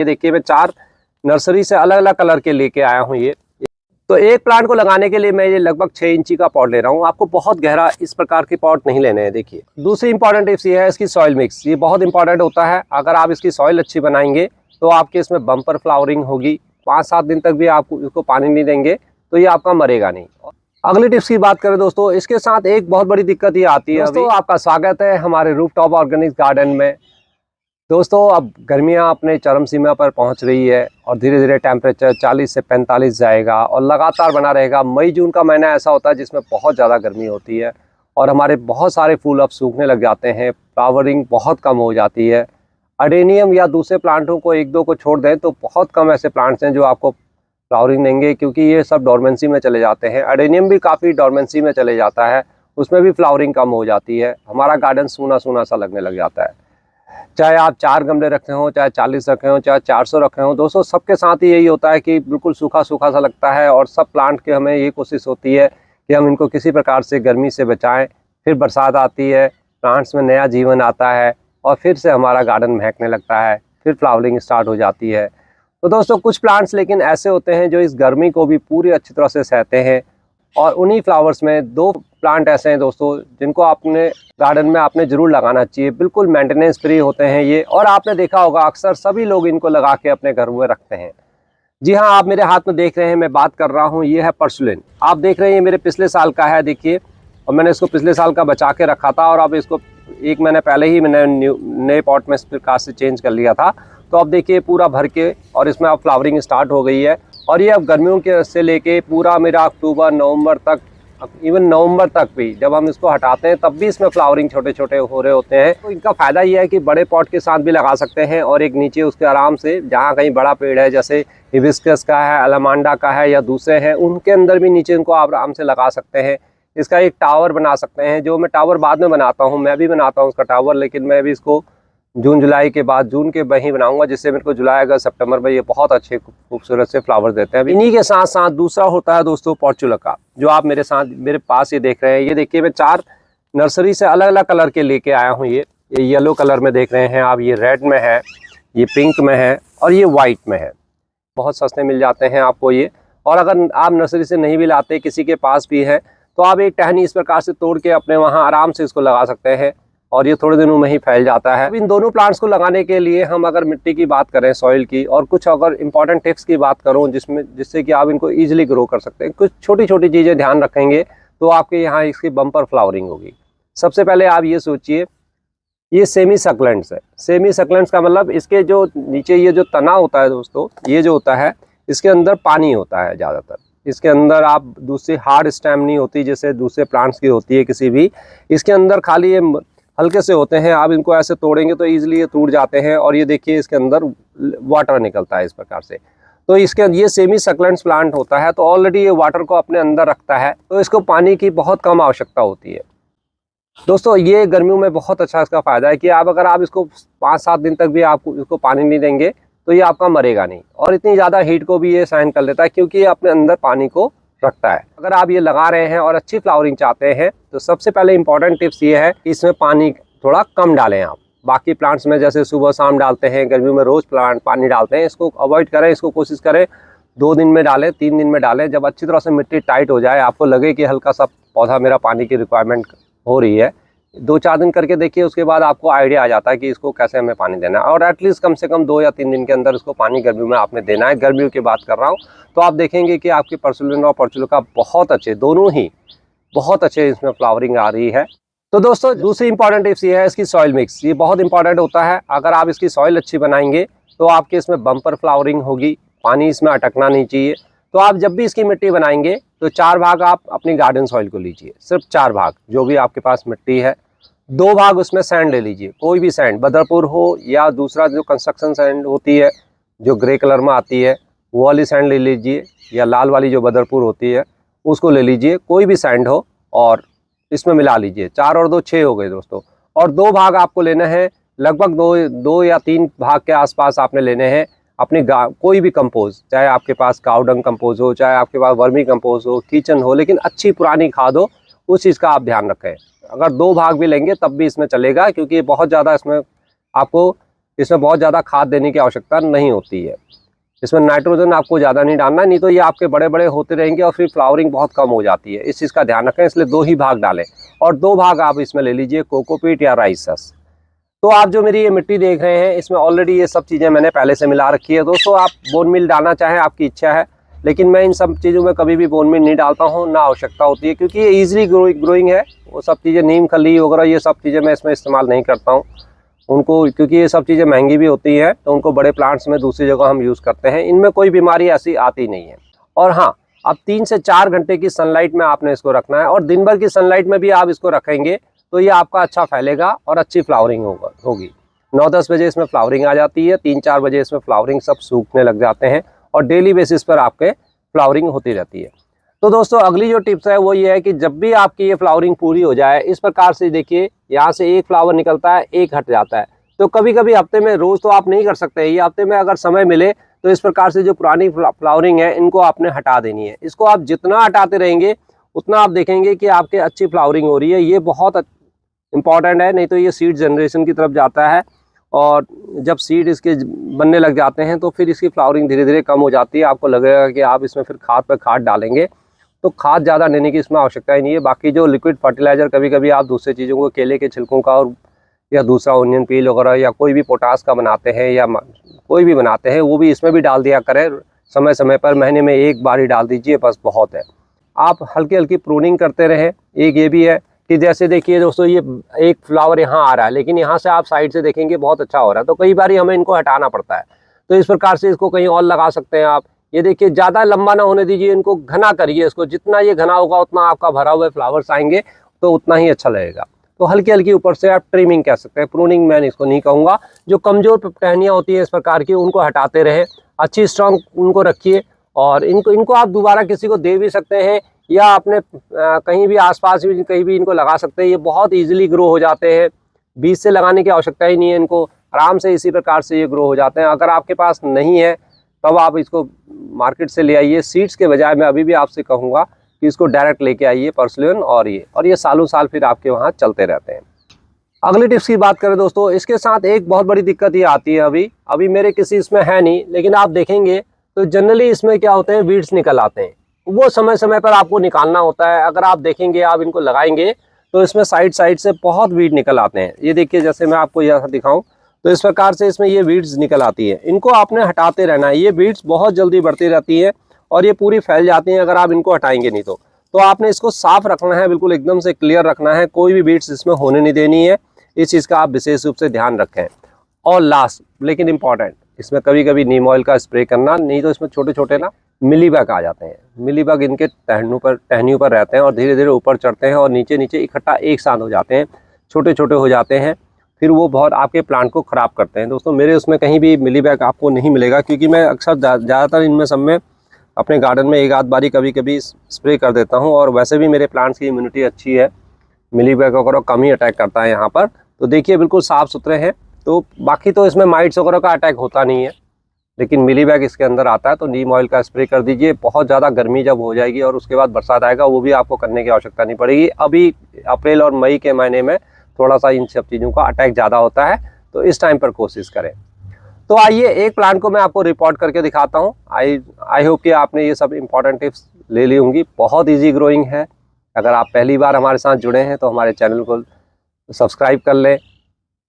ये देखिए मैं 4 नर्सरी से अलग अलग कलर के लेके आया हूँ ये। तो एक प्लांट को लगाने के लिए मैं ये लगभग 6 इंची का पॉट ले रहा हूँ। आपको बहुत गहरा इस प्रकार के पॉट नहीं लेने हैं। देखिए दूसरी इंपॉर्टेंट टिप्स ये है इसकी सॉइल मिक्स। ये बहुत इंपॉर्टेंट होता है। अगर आप इसकी सॉइल अच्छी बनाएंगे तो आपके इसमें बम्पर फ्लावरिंग होगी। 5-7 दिन तक भी आप इसको पानी नहीं देंगे तो ये आपका मरेगा नहीं। अगली टिप्स की बात करें दोस्तों, इसके साथ एक बहुत बड़ी दिक्कत ये आती है। दोस्तों आपका स्वागत है हमारे रूफटॉप ऑर्गेनिक गार्डन में। दोस्तों अब गर्मियां अपने चरम सीमा पर पहुंच रही है और धीरे धीरे टेम्परेचर 40 से 45 जाएगा और लगातार बना रहेगा। मई जून का महीना ऐसा होता है जिसमें बहुत ज़्यादा गर्मी होती है और हमारे बहुत सारे फूल अब सूखने लग जाते हैं, फ्लावरिंग बहुत कम हो जाती है। अडेनियम या दूसरे प्लांटों को 1-2 को छोड़ दें तो बहुत कम ऐसे प्लांट्स हैं जो आपको फ्लावरिंग देंगे, क्योंकि ये सब डोरमेंसी में चले जाते हैं। अडेनियम भी काफ़ी डोरमेंसी में चले जाता है, उसमें भी फ्लावरिंग कम हो जाती है। हमारा गार्डन सूना सूना सा लगने लग जाता है। चाहे आप 4 गमले रखे हों, चाहे 40 रखे हों, चाहे 400 रखे हों, दोस्तों सबके साथ ही यही होता है कि बिल्कुल सूखा सूखा सा लगता है। और सब प्लांट के हमें ये कोशिश होती है कि हम इनको किसी प्रकार से गर्मी से बचाएं। फिर बरसात आती है, प्लांट्स में नया जीवन आता है और फिर से हमारा गार्डन महकने लगता है, फिर फ्लावरिंग स्टार्ट हो जाती है। तो दोस्तों कुछ प्लांट्स लेकिन ऐसे होते हैं जो इस गर्मी को भी पूरी अच्छी तरह से सहते हैं और उन्हीं फ्लावर्स में 2 प्लांट ऐसे हैं दोस्तों जिनको आपने गार्डन में आपने ज़रूर लगाना चाहिए। बिल्कुल मेंटेनेंस फ्री होते हैं ये और आपने देखा होगा अक्सर सभी लोग इनको लगा के अपने घर में रखते हैं। जी हाँ, आप मेरे हाथ में देख रहे हैं, मैं बात कर रहा हूँ, ये है पर्सुलिन। आप देख रहे हैं ये मेरे पिछले साल का है, देखिए। और मैंने इसको पिछले साल का बचा के रखा था और अब इसको 1 महीने पहले ही मैंने नए पॉट में इस प्रकार से चेंज कर लिया था। तो अब देखिए पूरा भर के और इसमें अब फ्लावरिंग स्टार्ट हो गई है और ये अब गर्मियों के से लेके पूरा मेरा अक्टूबर नवंबर तक, इवन नवंबर तक भी जब हम इसको हटाते हैं तब भी इसमें फ्लावरिंग छोटे छोटे हो रहे होते हैं। तो इनका फ़ायदा ये है कि बड़े पॉट के साथ भी लगा सकते हैं और एक नीचे उसके आराम से जहाँ कहीं बड़ा पेड़ है जैसे हिबिस्कस का है, अलामांडा का है या दूसरे हैं, उनके अंदर भी नीचे इनको आप आराम से लगा सकते हैं। इसका एक टावर बना सकते हैं, जो मैं टावर बाद में बनाता हूँ, मैं भी बनाता हूँ उसका टावर, लेकिन मैं भी इसको जून जुलाई के बाद जून के वहीं बनाऊंगा, जिससे मेरे को जुलाई अगस्त सितंबर में ये बहुत अच्छे खूबसूरत से फ्लावर देते हैं। इन्हीं के साथ साथ दूसरा होता है दोस्तों पोर्चुलका, जो आप मेरे पास ये देख रहे हैं। ये देखिए मैं 4 नर्सरी से अलग अलग कलर के लेके आया हूँ। ये येलो कलर में देख रहे हैं आप, ये रेड में है, ये पिंक में है और ये वाइट में है। बहुत सस्ते मिल जाते हैं आपको ये। और अगर आप नर्सरी से नहीं भी लाते, किसी के पास भी है, तो आप एक टहनी इस प्रकार से तोड़ के अपने वहाँ आराम से इसको लगा सकते हैं और ये थोड़े दिनों में ही फैल जाता है। इन दोनों प्लांट्स को लगाने के लिए हम अगर मिट्टी की बात करें, सॉइल की, और कुछ अगर इंपॉर्टेंट टिप्स की बात करूं जिससे कि आप इनको इजीली ग्रो कर सकते हैं, कुछ छोटी छोटी चीज़ें ध्यान रखेंगे तो आपके यहाँ इसकी बम्पर फ्लावरिंग होगी। सबसे पहले आप ये सोचिए, ये सेमी सक्लेंट्स है। सेमी सक्लेंट्स का मतलब इसके जो नीचे ये जो तना होता है दोस्तों, ये जो होता है इसके अंदर पानी होता है ज़्यादातर। इसके अंदर आप दूसरी हार्ड स्टेम नहीं होती जैसे दूसरे प्लांट्स की होती है किसी भी। इसके अंदर खाली ये हल्के से होते हैं। आप इनको ऐसे तोड़ेंगे तो ईजिली ये टूट जाते हैं और ये देखिए इसके अंदर वाटर निकलता है इस प्रकार से। तो इसके ये सेमी सक्लेंट्स प्लांट होता है तो ऑलरेडी ये वाटर को अपने अंदर रखता है, तो इसको पानी की बहुत कम आवश्यकता होती है। दोस्तों ये गर्मियों में बहुत अच्छा इसका फ़ायदा है कि अगर आप इसको 5-7 दिन तक भी आप इसको पानी नहीं देंगे तो ये आपका मरेगा नहीं और इतनी ज़्यादा हीट को भी ये सहन कर लेता है, क्योंकि ये अपने अंदर पानी को रखता है। अगर आप ये लगा रहे हैं और अच्छी फ्लावरिंग चाहते हैं तो सबसे पहले इंपॉर्टेंट टिप्स ये है कि इसमें पानी थोड़ा कम डालें आप। बाकी प्लांट्स में जैसे सुबह शाम डालते हैं, गर्मियों में रोज़ प्लांट पानी डालते हैं, इसको अवॉइड करें। इसको कोशिश करें 2 दिन में डालें, 3 दिन में डालें। जब अच्छी तरह से मिट्टी टाइट हो जाए, आपको लगे कि हल्का सा पौधा मेरा पानी की रिक्वायरमेंट हो रही है, 2-4 दिन करके देखिए, उसके बाद आपको आइडिया आ जाता है कि इसको कैसे हमें पानी देना है। और एटलीस्ट कम से कम 2 या 3 दिन के अंदर इसको पानी गर्मियों में आपने देना है। गर्मियों की बात कर रहा हूँ। तो आप देखेंगे कि आपकी पर्सुलिन और पोर्चुलका बहुत अच्छे, दोनों ही बहुत अच्छे इसमें फ्लावरिंग आ रही है। तो दोस्तों दूसरी इंपॉर्टेंट टिप्स ये है इसकी सॉइल मिक्स। ये बहुत इंपॉर्टेंट होता है। अगर आप इसकी सॉइल अच्छी बनाएंगे तो आपके इसमें बम्पर फ्लावरिंग होगी, पानी इसमें अटकना नहीं चाहिए। तो आप जब भी इसकी मिट्टी बनाएंगे तो 4 भाग आप अपनी गार्डन सॉइल को लीजिए, सिर्फ 4 भाग जो भी आपके पास मिट्टी है। 2 भाग उसमें सैंड ले लीजिए, कोई भी सैंड, बदरपुर हो या दूसरा जो कंस्ट्रक्शन सैंड होती है जो ग्रे कलर में आती है वो वाली सैंड ले लीजिए, या लाल वाली जो बदरपुर होती है उसको ले लीजिए, कोई भी सैंड हो, और इसमें मिला लीजिए। 4 और 2 6 हो गए दोस्तों। और 2 भाग आपको लेना है, लगभग 2 या 3 भाग के आसपास आपने लेने हैं अपनी कोई भी कंपोज, चाहे आपके पास काउ डंग कंपोज हो, चाहे आपके पास वर्मी कंपोज हो, किचन हो, लेकिन अच्छी पुरानी खाद हो, उस चीज़ का आप ध्यान रखें। अगर 2 भाग भी लेंगे तब भी इसमें चलेगा, क्योंकि बहुत ज़्यादा इसमें आपको इसमें बहुत ज़्यादा खाद देने की आवश्यकता नहीं होती है। इसमें नाइट्रोजन आपको ज़्यादा नहीं डालना, नहीं तो ये आपके बड़े बड़े होते रहेंगे और फिर फ्लावरिंग बहुत कम हो जाती है। इस चीज़ का ध्यान रखें, इसलिए 2 ही भाग डालें और 2 भाग आप इसमें ले लीजिए कोकोपीट या राइसस। तो आप जो मेरी ये मिट्टी देख रहे हैं, इसमें ऑलरेडी ये सब चीज़ें मैंने पहले से मिला रखी है। दोस्तों आप बोन मील डालना चाहें, आपकी इच्छा है, लेकिन मैं इन सब चीज़ों में कभी भी बोन मील नहीं डालता हूँ, ना आवश्यकता होती है, क्योंकि ये ईजिली ग्रोइंग है। वो सब चीज़ें नीम खली वगैरह ये सब चीज़ें मैं इसमें इस्तेमाल नहीं करता हूँ उनको, क्योंकि ये सब चीज़ें महंगी भी होती हैं, तो उनको बड़े प्लांट्स में दूसरी जगह हम यूज़ करते हैं। इनमें कोई बीमारी ऐसी आती नहीं है। और हाँ, अब 3 से 4 घंटे की सनलाइट में आपने इसको रखना है, और दिन भर की सनलाइट में भी आप इसको रखेंगे तो ये आपका अच्छा फैलेगा और अच्छी फ्लावरिंग होगी। 9-10 बजे इसमें फ्लावरिंग आ जाती है, 3-4 बजे इसमें फ्लावरिंग सब सूखने लग जाते हैं और डेली बेसिस पर आपके फ्लावरिंग होती रहती है। तो दोस्तों अगली जो टिप्स है वो ये है कि जब भी आपकी ये फ्लावरिंग पूरी हो जाए, इस प्रकार से देखिए, यहाँ से एक फ्लावर निकलता है, एक हट जाता है। तो कभी कभी हफ्ते में, रोज़ तो आप नहीं कर सकते, ये हफ्ते में अगर समय मिले तो इस प्रकार से जो पुरानी फ्लावरिंग है इनको आपने हटा देनी है। इसको आप जितना हटाते रहेंगे उतना आप देखेंगे कि आपके अच्छी फ्लावरिंग हो रही है। ये बहुत इंपॉर्टेंट है, नहीं तो ये सीड जनरेशन की तरफ जाता है, और जब सीड इसके बनने लग जाते हैं तो फिर इसकी फ्लावरिंग धीरे धीरे कम हो जाती है। आपको लगेगा कि आप इसमें फिर खाद पर खाद डालेंगे, तो खाद ज़्यादा देने की इसमें आवश्यकता ही नहीं है। बाकी जो लिक्विड फर्टिलाइज़र कभी कभी आप दूसरे चीज़ों को, केले के छिलकों का और या दूसरा ओनियन पील वगैरह या कोई भी पोटास का बनाते हैं या कोई भी बनाते हैं, वो भी इसमें भी डाल दिया करें समय समय पर। महीने में 1 बार ही डाल दीजिए, बस बहुत है। आप हल्की हल्की प्रूनिंग करते रहें। एक ये भी है कि जैसे देखिए दोस्तों, ये एक फ्लावर यहाँ आ रहा है, लेकिन यहाँ से आप साइड से देखेंगे बहुत अच्छा हो रहा है, तो कई बार हमें इनको हटाना पड़ता है। तो इस प्रकार से इसको कहीं और लगा सकते हैं आप। ये देखिए, ज़्यादा लंबा ना होने दीजिए, इनको घना करिए। इसको जितना ये घना होगा उतना आपका भरा हुए फ्लावर्स आएंगे, तो उतना ही अच्छा लगेगा। तो हल्की हल्की ऊपर से आप ट्रिमिंग कह सकते हैं, प्रूनिंग मैं इसको नहीं कहूँगा। जो कमज़ोर टहनियाँ होती हैं इस प्रकार की, उनको हटाते रहें, अच्छी स्ट्रॉन्ग उनको रखिए। और इनको आप दोबारा किसी को दे भी सकते हैं, या अपने कहीं भी आसपास भी कहीं भी इनको लगा सकते हैं। ये बहुत ईजिली ग्रो हो जाते हैं, बीज से लगाने की आवश्यकता ही नहीं है इनको, आराम से इसी प्रकार से ये ग्रो हो जाते हैं। अगर आपके पास नहीं है तब आप इसको मार्केट से ले आइए। सीड्स के बजाय मैं अभी भी आपसे कहूँगा कि इसको डायरेक्ट लेके आइए, पर्सलियन, और ये सालों साल फिर आपके वहाँ चलते रहते हैं। अगली टिप्स की बात करें दोस्तों, इसके साथ एक बहुत बड़ी दिक्कत ये आती है, अभी मेरे किसी इसमें है नहीं, लेकिन आप देखेंगे तो जनरली इसमें क्या होते हैं, वीड्स निकल आते हैं। वो समय समय पर आपको निकालना होता है। अगर आप देखेंगे, आप इनको लगाएंगे तो इसमें साइड से बहुत वीड निकल आते हैं। ये देखिए, जैसे मैं आपको यहाँ दिखाऊं तो इस प्रकार से इसमें ये वीड्स निकल आती है। इनको आपने हटाते रहना है। ये वीड्स बहुत जल्दी बढ़ती रहती है और ये पूरी फैल जाती हैं अगर आप इनको हटाएंगे नहीं तो आपने इसको साफ रखना है, बिल्कुल एकदम से क्लियर रखना है। कोई भी वीड्स इसमें होने नहीं देनी है। इस चीज़ का आप विशेष रूप से ध्यान रखें। और लास्ट लेकिन इम्पॉर्टेंट, इसमें कभी कभी नीम ऑयल का स्प्रे करना, नहीं तो इसमें छोटे छोटे ना मिलीबग आ जाते हैं। मिलीबग इनके टहनियों पर रहते हैं और धीरे धीरे ऊपर चढ़ते हैं और नीचे नीचे इकट्ठा एक साथ हो जाते हैं, छोटे छोटे हो जाते हैं। फिर वो बहुत आपके प्लांट को ख़राब करते हैं। दोस्तों मेरे उसमें कहीं भी मिलीबग आपको नहीं मिलेगा, क्योंकि मैं अक्सर ज़्यादातर इनमें सब में अपने गार्डन में एक आध बारी कभी कभी स्प्रे कर देता हूँ। और वैसे भी मेरे प्लांट्स की इम्यूनिटी अच्छी है, मिलीबग वगैरह कम ही अटैक करता है यहाँ पर। तो देखिए बिल्कुल साफ़ सुथरे हैं। तो बाकी तो इसमें माइट्स वगैरह का अटैक होता नहीं है, लेकिन मिलीबग इसके अंदर आता है। तो नीम ऑयल का स्प्रे कर दीजिए। बहुत ज़्यादा गर्मी जब हो जाएगी और उसके बाद बरसात आएगा, वो भी आपको करने की आवश्यकता नहीं पड़ेगी। अभी अप्रैल और मई के महीने में थोड़ा सा इन सब चीज़ों का अटैक ज़्यादा होता है, तो इस टाइम पर कोशिश करें। तो आइए एक प्लांट को मैं आपको रिपोर्ट करके दिखाता हूँ। आई होप कि आपने ये सब इंपॉर्टेंट टिप्स ले ली होंगी। बहुत ईजी ग्रोइंग है। अगर आप पहली बार हमारे साथ जुड़े हैं तो हमारे चैनल को सब्सक्राइब कर लें,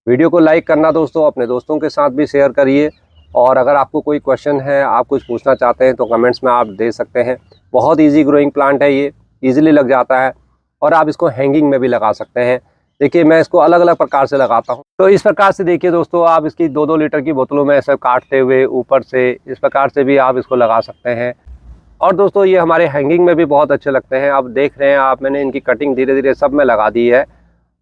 वीडियो को लाइक करना दोस्तों, अपने दोस्तों के साथ भी शेयर करिए। और अगर आपको कोई क्वेश्चन है, आप कुछ पूछना चाहते हैं तो कमेंट्स में आप दे सकते हैं। बहुत इजी ग्रोइंग प्लांट है, ये इजीली लग जाता है और आप इसको हैंगिंग में भी लगा सकते हैं। देखिए मैं इसको अलग अलग प्रकार से लगाता हूँ। तो इस प्रकार से देखिए दोस्तों, आप इसकी 2-2 लीटर की बोतलों में ऐसे काटते हुए ऊपर से इस प्रकार से भी आप इसको लगा सकते हैं। और दोस्तों ये हमारे हैंगिंग में भी बहुत अच्छे लगते हैं। आप देख रहे हैं, आप मैंने इनकी कटिंग धीरे धीरे सब में लगा दी है।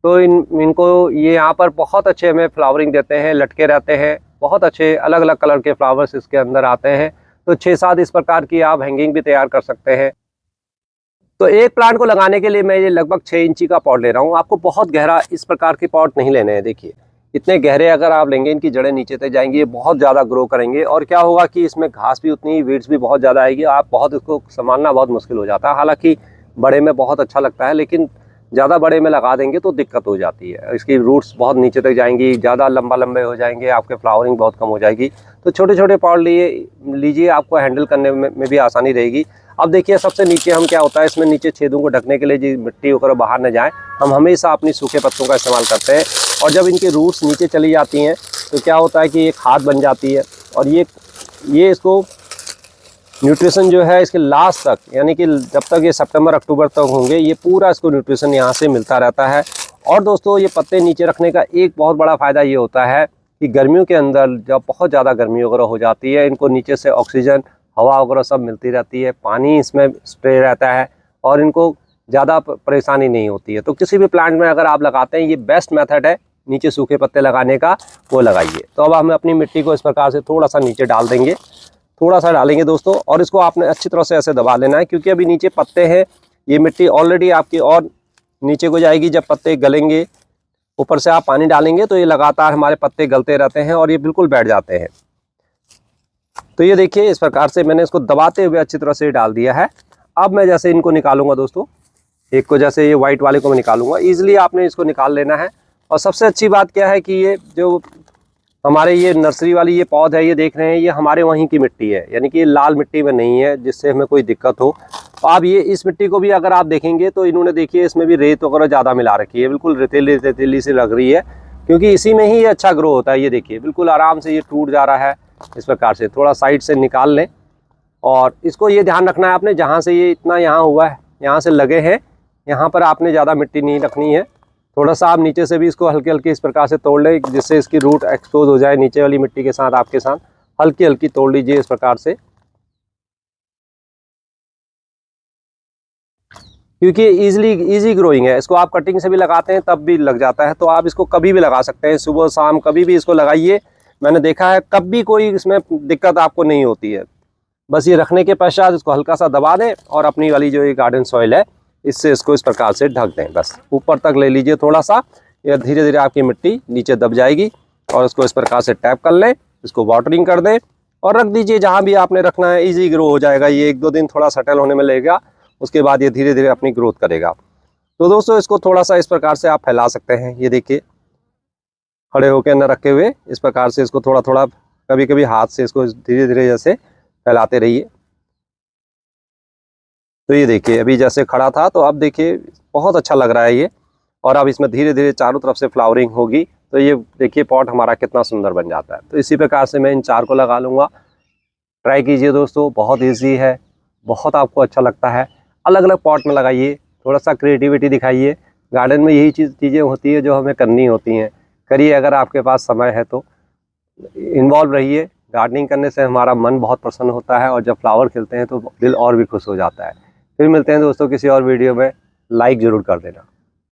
तो इनको ये यहाँ पर बहुत अच्छे हमें फ्लावरिंग देते हैं, लटके रहते हैं। बहुत अच्छे अलग अलग कलर के फ्लावर्स इसके अंदर आते हैं। तो 6-7 इस प्रकार की आप हैंगिंग भी तैयार कर सकते हैं। तो एक प्लांट को लगाने के लिए मैं ये लगभग 6 इंची का पॉट ले रहा हूँ। आपको बहुत गहरा इस प्रकार के पॉट नहीं लेने हैं। देखिए इतने गहरे अगर आप लेंगे, इनकी जड़ें नीचे तक जाएंगी, ये बहुत ज़्यादा ग्रो करेंगे। और क्या होगा कि इसमें घास भी उतनी, वीड्स भी बहुत ज़्यादा आएगी। आप बहुत इसको संभालना बहुत मुश्किल हो जाता है। हालांकि बड़े में बहुत अच्छा लगता है, लेकिन ज़्यादा बड़े में लगा देंगे तो दिक्कत हो जाती है, इसकी रूट्स बहुत नीचे तक जाएंगी, ज़्यादा लंबे हो जाएंगे, आपके फ्लावरिंग बहुत कम हो जाएगी। तो छोटे छोटे पॉट लीजिए, आपको हैंडल करने में भी आसानी रहेगी। अब देखिए सबसे नीचे हम क्या होता है, इसमें नीचे छेदों को ढकने के लिए जी मिट्टी वगैरह बाहर न जाए, हम हमेशा अपनी सूखे पत्तों का इस्तेमाल करते हैं। और जब इनकी रूट्स नीचे चली जाती हैं तो क्या होता है कि ये खाद बन जाती है, और ये इसको न्यूट्रिशन जो है इसके लास्ट तक, यानी कि जब तक ये सितंबर अक्टूबर तक होंगे, ये पूरा इसको न्यूट्रिशन यहाँ से मिलता रहता है। और दोस्तों ये पत्ते नीचे रखने का एक बहुत बड़ा फ़ायदा ये होता है कि गर्मियों के अंदर जब बहुत ज़्यादा गर्मी वगैरह हो जाती है, इनको नीचे से ऑक्सीजन, हवा वगैरह सब मिलती रहती है, पानी इसमें स्प्रे रहता है और इनको ज़्यादा परेशानी नहीं होती है। तो किसी भी प्लांट में अगर आप लगाते हैं, ये बेस्ट मेथड है नीचे सूखे पत्ते लगाने का, वो लगाइए। तो अब हम अपनी मिट्टी को इस प्रकार से थोड़ा सा नीचे डाल देंगे, थोड़ा सा डालेंगे दोस्तों, और इसको आपने अच्छी तरह से ऐसे दबा लेना है, क्योंकि अभी नीचे पत्ते हैं, ये मिट्टी ऑलरेडी आपकी और नीचे को जाएगी। जब पत्ते गलेंगे, ऊपर से आप पानी डालेंगे तो ये लगातार हमारे पत्ते गलते रहते हैं और ये बिल्कुल बैठ जाते हैं। तो ये देखिए इस प्रकार से मैंने इसको दबाते हुए अच्छी तरह से डाल दिया है। अब मैं जैसे इनको निकालूंगा दोस्तों, एक को जैसे ये वाइट वाले को मैं निकालूंगा, ईजिली आपने इसको निकाल लेना है। और सबसे अच्छी बात क्या है कि ये जो हमारे ये नर्सरी वाली ये पौध है, ये देख रहे हैं, ये हमारे वहीं की मिट्टी है, यानी कि ये लाल मिट्टी में नहीं है जिससे हमें कोई दिक्कत हो। तो आप ये इस मिट्टी को भी अगर आप देखेंगे तो इन्होंने देखिए इसमें भी रेत वगैरह ज़्यादा मिला रखी है, बिल्कुल रेतीली रेतीली सी लग रही है, क्योंकि इसी में ही ये अच्छा ग्रो होता है। ये देखिए बिल्कुल आराम से ये टूट जा रहा है। इस प्रकार से थोड़ा साइड से निकाल लें, और इसको ये ध्यान रखना है आपने, जहाँ से ये इतना यहाँ हुआ है, यहाँ से लगे हैं, यहाँ पर आपने ज़्यादा मिट्टी नहीं रखनी है। थोड़ा सा आप नीचे से भी इसको हल्की हल्की इस प्रकार से तोड़ लें, जिससे इसकी रूट एक्सपोज हो जाए नीचे वाली मिट्टी के साथ। आपके साथ हल्की हल्की तोड़ लीजिए इस प्रकार से, क्योंकि इजी ग्रोइंग है। इसको आप कटिंग से भी लगाते हैं तब भी लग जाता है, तो आप इसको कभी भी लगा सकते हैं, सुबह शाम कभी भी इसको लगाइए। मैंने देखा है कभी कोई इसमें दिक्कत आपको नहीं होती है। बस ये रखने के पश्चात इसको हल्का सा दबा दें और अपनी वाली जो ये गार्डन सॉइल है इससे इसको इस प्रकार से ढक दें। बस ऊपर तक ले लीजिए थोड़ा सा, या धीरे धीरे आपकी मिट्टी नीचे दब जाएगी। और इसको इस प्रकार से टैप कर लें, इसको वाटरिंग कर दें और रख दीजिए जहाँ भी आपने रखना है। इजी ग्रो हो जाएगा, ये 1-2 दिन थोड़ा सेटल होने में लगेगा, उसके बाद ये धीरे धीरे अपनी ग्रोथ करेगा। तो दोस्तों इसको थोड़ा सा इस प्रकार से आप फैला सकते हैं। ये देखिए खड़े होकर न रखे हुए, इस प्रकार से इसको थोड़ा थोड़ा कभी कभी हाथ से इसको धीरे धीरे जैसे फैलाते रहिए। तो ये देखिए अभी जैसे खड़ा था, तो अब देखिए बहुत अच्छा लग रहा है ये, और अब इसमें धीरे धीरे चारों तरफ से फ्लावरिंग होगी। तो ये देखिए पॉट हमारा कितना सुंदर बन जाता है। तो इसी प्रकार से मैं इन 4 को लगा लूँगा। ट्राई कीजिए दोस्तों, बहुत ईजी है, बहुत आपको अच्छा लगता है। अलग अलग पॉट में लगाइए, थोड़ा सा क्रिएटिविटी दिखाइए। गार्डन में यही चीज़ें होती है जो हमें करनी होती हैं। करिए अगर आपके पास समय है तो, इन्वॉल्व रहिए। गार्डनिंग करने से हमारा मन बहुत प्रसन्न होता है, और जब फ्लावर खिलते हैं तो दिल और भी खुश हो जाता है। फिर मिलते हैं दोस्तों किसी और वीडियो में। लाइक ज़रूर कर देना।